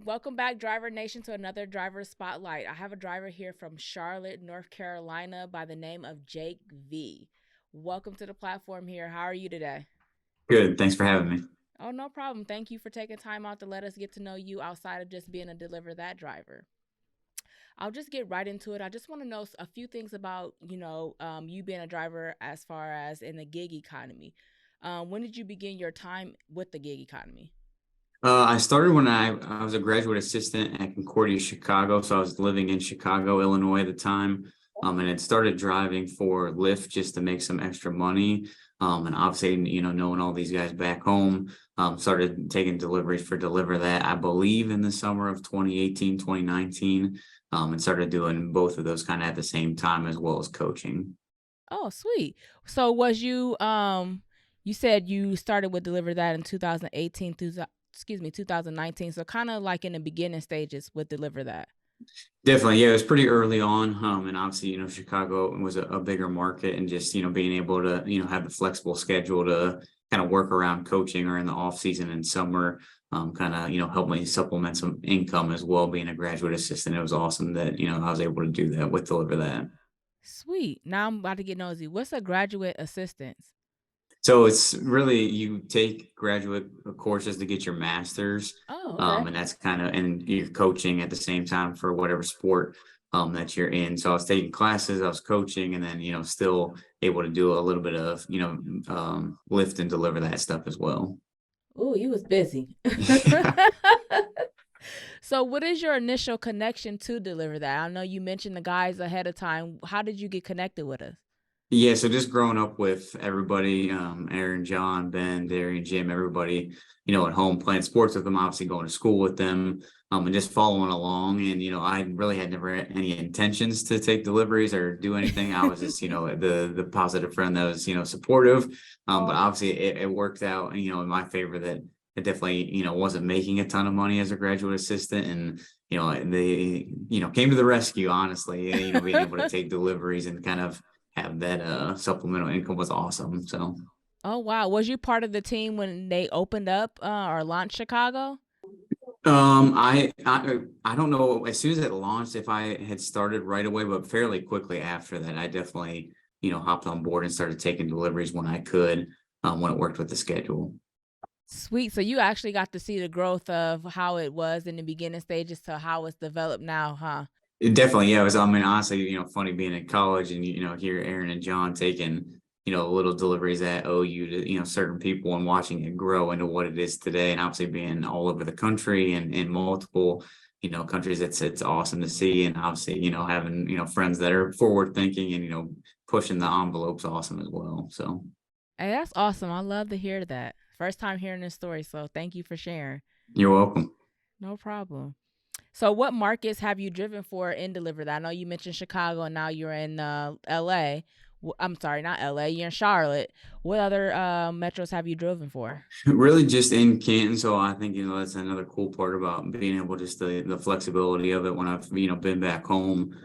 Welcome back, Driver Nation, to another driver spotlight. I have a driver here from Charlotte, North Carolina, by the name of Jake V. Welcome to the platform here. How are you today? Good. Thanks for having me. Oh, no problem. Thank you for taking time out to let us get to know you outside of just being a Deliver That driver. I'll just get right into it. I just want to know a few things about, you being a driver as far as in the gig economy. When did you begin your time with the gig economy? I started when I was a graduate assistant at Concordia, Chicago. So I was living in Chicago, Illinois at the time. And had started driving for Lyft just to make some extra money. And obviously, knowing all these guys back home, started taking deliveries for Deliver That, I believe in the summer of 2018, 2019, and started doing both of those kind of at the same time as well as coaching. Oh, sweet. So was you said you started with Deliver That in 2018 through 2019. So kind of like in the beginning stages with Deliver That. Definitely, yeah, it was pretty early on. And obviously, Chicago was a bigger market and just, being able to, have the flexible schedule to kind of work around coaching or in the off season and summer, kind of, help me supplement some income as well, being a graduate assistant. It was awesome that, I was able to do that with Deliver That. Sweet. Now I'm about to get nosy. What's a graduate assistance? So it's really you take graduate courses to get your master's, Oh, okay. and that's kind of and you're coaching at the same time for whatever sport that you're in. So I was taking classes, I was coaching, and then still able to do a little bit of lift and deliver that stuff as well. Oh, you was busy. So what is your initial connection to Deliver That? I know you mentioned the guys ahead of time. How did you get connected with us? Yeah, so just growing up with everybody, Aaron, John, Ben, Darian, Jim, everybody, at home playing sports with them, obviously going to school with them, and just following along. And, I really had never had any intentions to take deliveries or do anything. I was just, the positive friend that was, supportive. But Oh, obviously it worked out, in my favor that it definitely, wasn't making a ton of money as a graduate assistant. And, they, came to the rescue, honestly, being able to take deliveries and kind of have that supplemental income was awesome. So oh wow. Was you part of the team when they opened up or launched Chicago? I don't know as soon as it launched if I had started right away, but fairly quickly after that, I definitely, hopped on board and started taking deliveries when I could, when it worked with the schedule. Sweet. So you actually got to see the growth of how it was in the beginning stages to how it's developed now, huh? It definitely, yeah, it was, I mean, honestly, funny being in college and, hear Aaron and John taking, little deliveries at OU to, certain people and watching it grow into what it is today. And obviously being all over the country and in multiple, countries, it's awesome to see. And obviously, having, friends that are forward thinking and, pushing the envelopes awesome as well. So Hey, that's awesome. I love to hear that. First time hearing this story, so thank you for sharing. you're welcome. No problem. So what markets have you driven for in Deliver That? I know you mentioned Chicago and now you're in LA. I'm sorry, not LA. You're in Charlotte. What other metros have you driven for? Really just in Canton. So I think, that's another cool part about being able just the flexibility of it when I've, been back home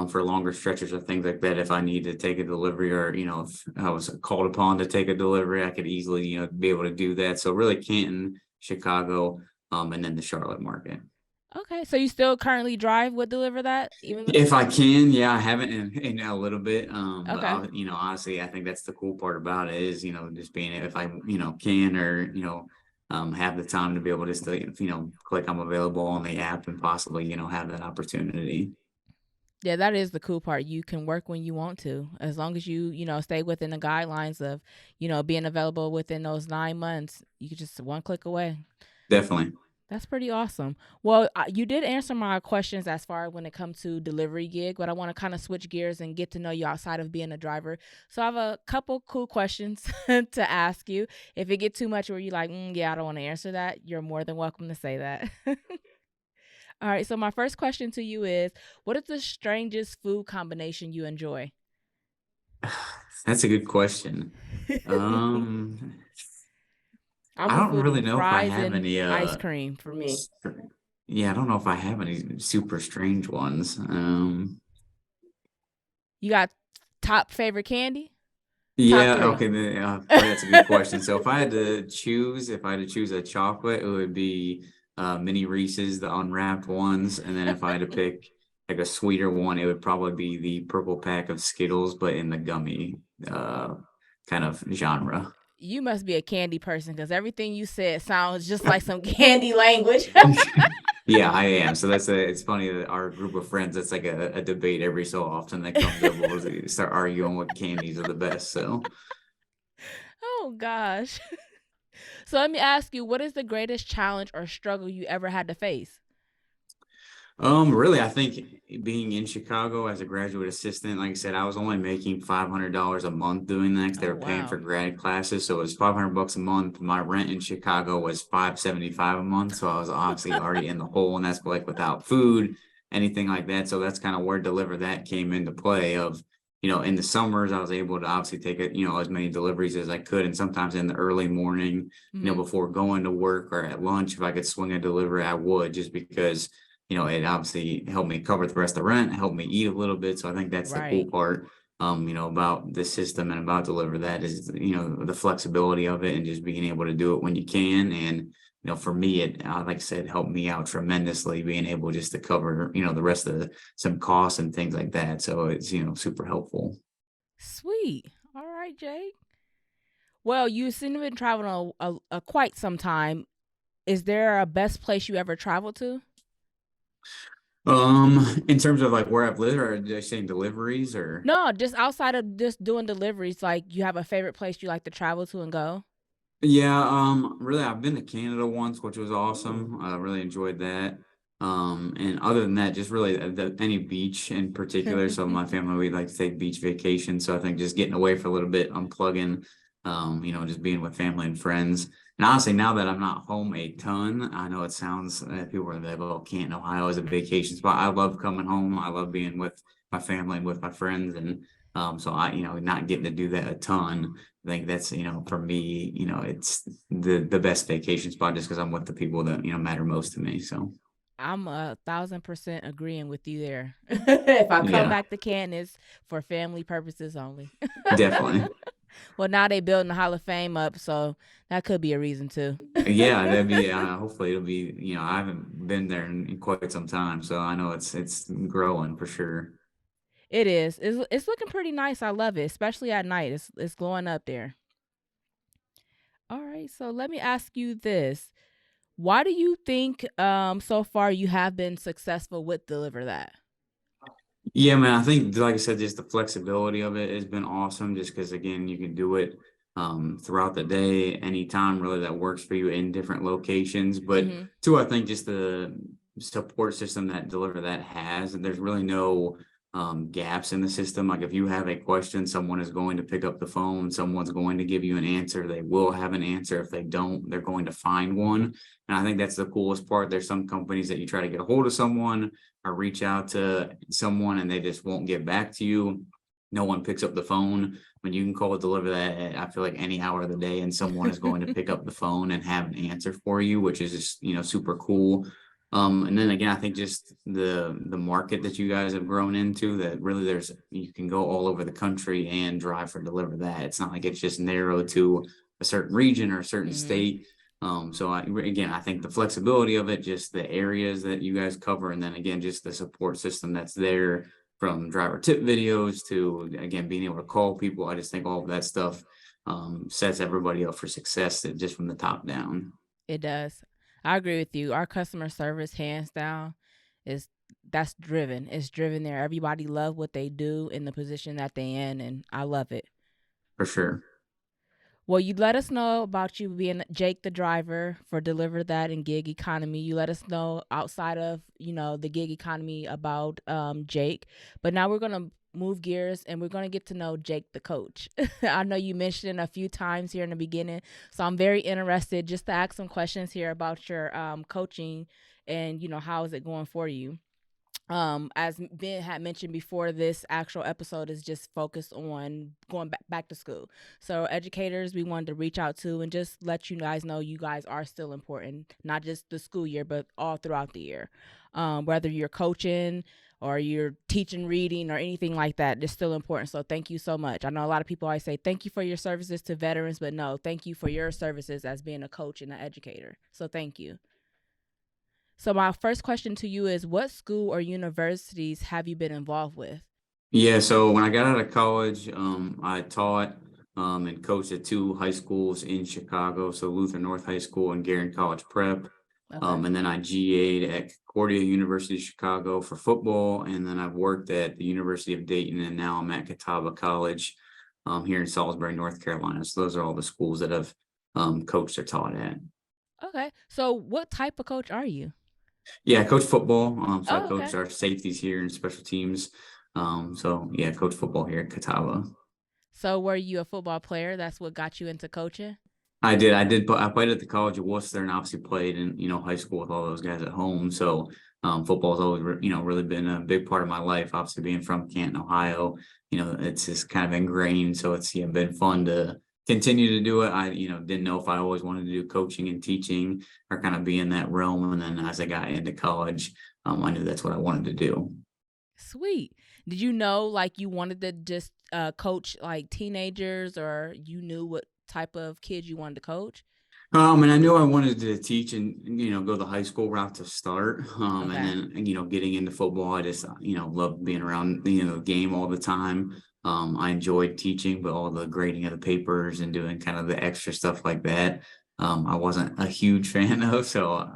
for longer stretches or things like that. If I need to take a delivery or, if I was called upon to take a delivery, I could easily, be able to do that. So really Canton, Chicago, and then the Charlotte market. Okay, so you still currently drive with Deliver That, even If I can, yeah, I haven't in a little bit. But okay. honestly, I think that's the cool part about it is, just being if I, can or, have the time to be able just to, click I'm available on the app and possibly, have that opportunity. Yeah, that is the cool part. You can work when you want to, as long as you stay within the guidelines of, being available within those 9 months. You can just one click away. Definitely. That's pretty awesome. Well, you did answer my questions as far when it comes to delivery gig, but I want to kind of switch gears and get to know you outside of being a driver. So I have a couple cool questions to ask you. If it get too much where you like, yeah, I don't want to answer that, you're more than welcome to say that. All right. So my first question to you is, what is the strangest food combination you enjoy? That's a good question. Um, I'm I a don't really foodie. know if I Fries have and any ice cream for me. yeah, I don't know if I have any super strange ones. You got top favorite candy? Top Yeah, three. okay, that's a good question. So if I had to choose a chocolate, it would be mini Reese's, the unwrapped ones. And then if I had to pick like a sweeter one, it would probably be the purple pack of Skittles, but in the gummy uh, kind of genre. You must be a candy person because everything you said sounds just like some candy language. Yeah, I am. So it's funny that our group of friends, it's like a debate every so often that comes up. We'll start arguing what candies are the best. So, Oh gosh. So let me ask you, what is the greatest challenge or struggle you ever had to face? really, I think being in Chicago as a graduate assistant, like I said, I was only making $500 a month doing that 'cause they Oh were paying for wow. grad classes. So it was $500 a month. My rent in Chicago was $575 a month. So I was obviously already in the hole, and that's like without food, anything like that. So that's kind of where Deliver That came into play of, in the summers, I was able to obviously take it, as many deliveries as I could. And sometimes in the early morning, Hmm. before going to work or at lunch, if I could swing a delivery, I would, just because it obviously helped me cover the rest of the rent, helped me eat a little bit. So I think that's the cool Right. part, about the system and about Deliver That is, the flexibility of it and just being able to do it when you can. And, for me, it, like I said, helped me out tremendously being able just to cover, the rest of some costs and things like that. So it's, super helpful. Sweet. All right, Jake. Well, you seem to have been traveling a quite some time. Is there a best place you ever traveled to? In terms of like where I've lived, or just saying deliveries or No, just outside of just doing deliveries, like you have a favorite place you like to travel to and go? yeah, really, I've been to Canada once, which was Ooh. awesome. I really enjoyed that. And other than that, just really any beach in particular. So my family, we like to take beach vacations. So I think just getting away for a little bit, unplugging, just being with family and friends. And honestly, now that I'm not home a ton, I know it sounds people are like, "Well, Canton, Ohio is a vacation spot." I love coming home. I love being with my family and with my friends, and so I, not getting to do that a ton. I think that's, for me, it's the best vacation spot just because I'm with the people that, matter most to me. So I'm 1,000% agreeing with you there. If I come yeah, back to Canton, it's for family purposes only. definitely. Well, now they building the Hall of Fame up, so that could be a reason too. Yeah, that'd be hopefully it'll be, I haven't been there in quite some time, so I know it's growing for sure. It is. It's looking pretty nice. I love it, especially at night. It's glowing up there. All right, so let me ask you this: why do you think so far you have been successful with Deliver That? Yeah, man, I think like I said, just the flexibility of it has been awesome just because again, you can do it throughout the day, anytime really that works for you in different locations. But Mm-hmm. two, I think just the support system that Deliver That has, and there's really no gaps in the system. Like if you have a question, someone is going to pick up the phone, someone's going to give you an answer. They will have an answer. If they don't, they're going to find one. And I think that's the coolest part. There's some companies that you try to get a hold of someone or reach out to someone and they just won't get back to you. No one picks up the phone. When you can call Deliver That at, I feel like any hour of the day, and someone is going to pick up the phone and have an answer for you, which is just, super cool. And then again, I think just the market that you guys have grown into, that really you can go all over the country and drive for Deliver That. It's not like it's just narrow to a certain region or a certain Mm-hmm. state. So again, I think the flexibility of it, just the areas that you guys cover, and then again, just the support system that's there from driver tip videos to again being able to call people. I just think all of that stuff sets everybody up for success just from the top down. It does. I agree with you. Our customer service, hands down, is that's driven. It's driven there. Everybody love what they do in the position that they in, and I love it. For sure. Well, you let us know about you being Jake the driver for Deliver That and Gig Economy. You let us know outside of, the gig economy about Jake. But now we're going to move gears and we're going to get to know Jake the coach. I know you mentioned a few times here in the beginning. So I'm very interested just to ask some questions here about your coaching and, how is it going for you? As Ben had mentioned before, this actual episode is just focused on going back to school. So educators we wanted to reach out to and just let you guys know you guys are still important, not just the school year but all throughout the year. Whether you're coaching or you're teaching reading or anything like that, it's still important. So thank you so much. I know a lot of people always say thank you for your services to veterans, but no, thank you for your services as being a coach and an educator. So thank you. So my first question to you is, what school or universities have you been involved with? Yeah, so when I got out of college, I taught and coached at two high schools in Chicago, so Luther North High School and Garin College Prep. Okay. And then I GA'd at Concordia University of Chicago for football, and then I've worked at the University of Dayton, and now I'm at Catawba College here in Salisbury, North Carolina. So those are all the schools that I've coached or taught at. Okay. So what type of coach are you? Yeah, I coach football. So I Oh, coach okay. our safeties here and special teams. So yeah, coach football here at Catawba. So were you a football player? That's what got you into coaching? I did. I did. I played at the College of Worcester and obviously played in high school with all those guys at home. So football has always really been a big part of my life. Obviously, being from Canton, Ohio, it's just kind of ingrained. So it's been fun to continue to do it. I didn't know if I always wanted to do coaching and teaching or kind of be in that realm. And then as I got into college, I knew that's what I wanted to do. Sweet. Did you know like you wanted to just coach like teenagers, or you knew what type of kids you wanted to coach? And I knew I wanted to teach and go the high school route to start. And Okay. then getting into football, I just loved being around the game all the time. I enjoyed teaching, but all the grading of the papers and doing kind of the extra stuff like that, I wasn't a huge fan of. So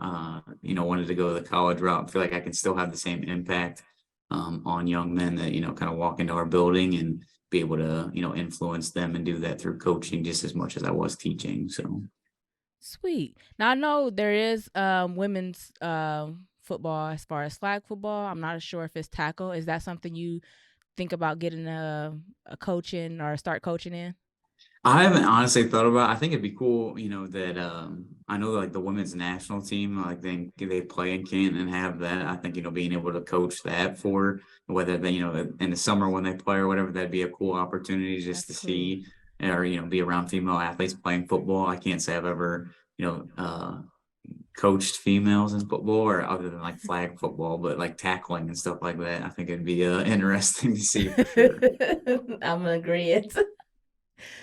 wanted to go the college route. I feel like I can still have the same impact on young men that kind of walk into our building and be able to influence them and do that through coaching just as much as I was teaching. So. Sweet. Now I know there is women's football as far as flag football. I'm not sure if it's tackle. Is that something you think about getting a coaching or start coaching in? I haven't honestly thought about. I think it'd be cool, that I know like the women's national team, like they play in Canton and have that. I think being able to coach that for whether they in the summer when they play or whatever, that'd be a cool opportunity just That's to cool. see or be around female athletes playing football. I can't say I've ever coached females in football or other than like flag football, but like tackling and stuff like that. I think it'd be interesting to see for sure. I'm agreeing.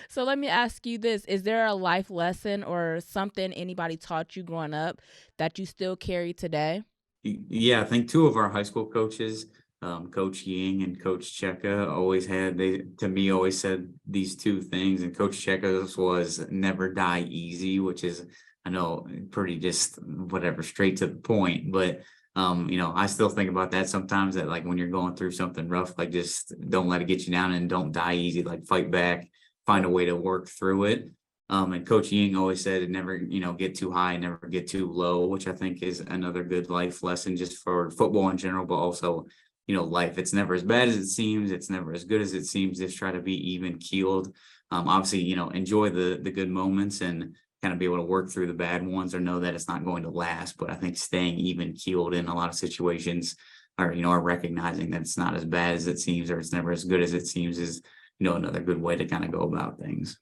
So let me ask you this. Is there a life lesson or something anybody taught you growing up that you still carry today? Yeah, I think two of our high school coaches, Coach Ying and Coach Cheka, always had they to me always said these two things. And Coach Cheka's was never die easy, which is I know pretty just whatever straight to the point. But I still think about that sometimes that like when you're going through something rough, like just don't let it get you down and don't die easy, like fight back, find a way to work through it. And Coach Ying always said, never, get too high, never get too low, which I think is another good life lesson just for football in general, but also, life. It's never as bad as it seems. It's never as good as it seems. Just try to be even keeled. Obviously, enjoy the good moments and kind of be able to work through the bad ones or know that it's not going to last. But I think staying even keeled in a lot of situations are recognizing that it's not as bad as it seems or it's never as good as it seems is, another good way to kind of go about things.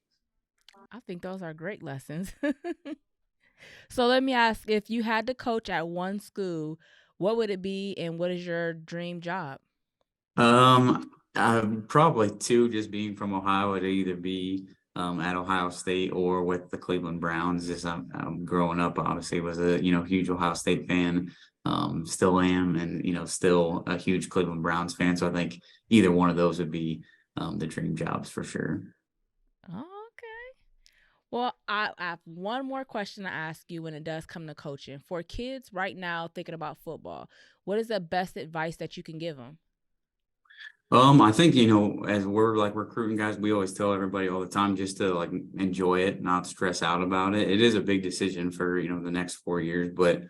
I think those are great lessons. So let me ask, if you had to coach at one school, what would it be and what is your dream job? Probably two, just being from Ohio, it'd either be at Ohio State or with the Cleveland Browns. Just I'm growing up, obviously, was a huge Ohio State fan. Still am, and still a huge Cleveland Browns fan. So I think either one of those would be the dream jobs for sure. Oh, okay. Well, I have one more question to ask you when it does come to coaching. For kids right now thinking about football, what is the best advice that you can give them? I think, as we're like recruiting guys, we always tell everybody all the time just to like enjoy it, not stress out about it. It is a big decision for, the next 4 years, but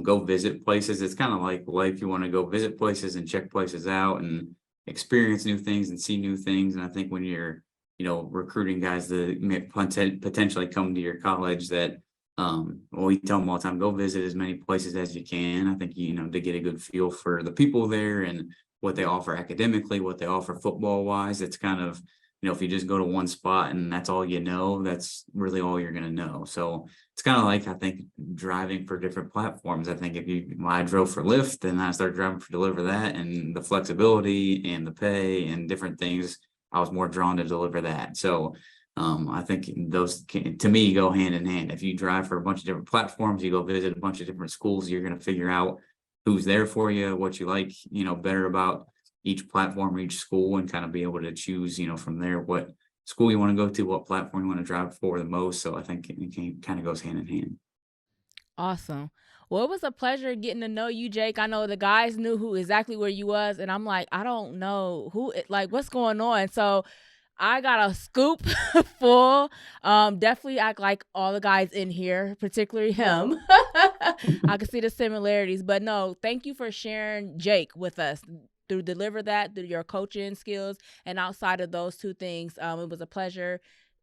go visit places. It's kind of like life. You want to go visit places and check places out and experience new things and see new things. And I think when you're, recruiting guys that may potentially come to your college that, well, we tell them all the time, go visit as many places as you can. I think, to get a good feel for the people there and what they offer academically, what they offer football wise. It's kind of, if you just go to one spot and that's all that's really all you're going to know. So it's kind of like, I think, driving for different platforms. I think when I drove for Lyft and I started driving for DeliverThat and the flexibility and the pay and different things, I was more drawn to deliver that. So I think those can, to me, go hand in hand. If you drive for a bunch of different platforms, you go visit a bunch of different schools, you're going to figure out who's there for you, what you like, better about each platform, each school, and kind of be able to choose, from there what school you want to go to, what platform you want to drive for the most. So I think it kind of goes hand in hand. Awesome. Well, it was a pleasure getting to know you, Jake. I know the guys knew who exactly where you was, and I'm like, I don't know like what's going on. So I got a scoop full. Definitely act like all the guys in here, particularly him. I can see the similarities, but no, thank you for sharing Jake with us through Deliver That, through your coaching skills, and outside of those two things. It was a pleasure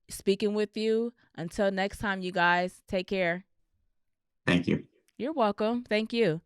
speaking with you. Until next time, you guys, take care. Thank you. You're welcome. Thank you.